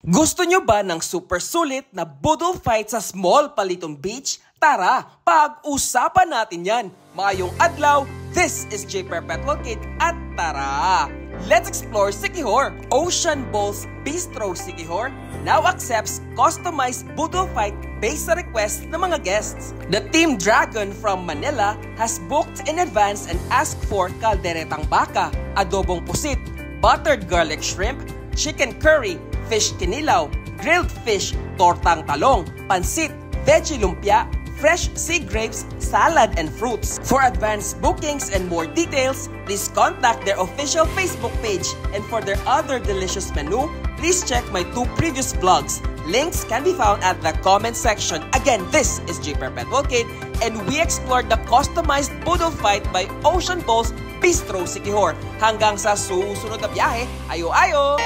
Gusto nyo ba ng super sulit na budol fight sa Small Paliton Beach? Tara, pag-usapan natin yan. Maayong adlaw, this is J. Perpetual Kid at tara! Let's explore Siquijor. Ocean Bowls Bistro Siquijor now accepts customized budol fight based sa request ng mga guests. The Team Dragon from Manila has booked in advance and asked for kalderetang baka, adobong pusit, buttered garlic shrimp, chicken curry, fish kinilaw, grilled fish, tortang talong, pansit, veggie lumpia, fresh sea grapes, salad, and fruits. For advanced bookings and more details, please contact their official Facebook page. And for their other delicious menu, please check my 2 previous vlogs. Links can be found at the comment section. Again, this is J. Perpetual Kid, and we explored the customized budol fight by Ocean Bowls Bistro Siquijor. Hanggang sa susunod na biyahe, ayo-ayo!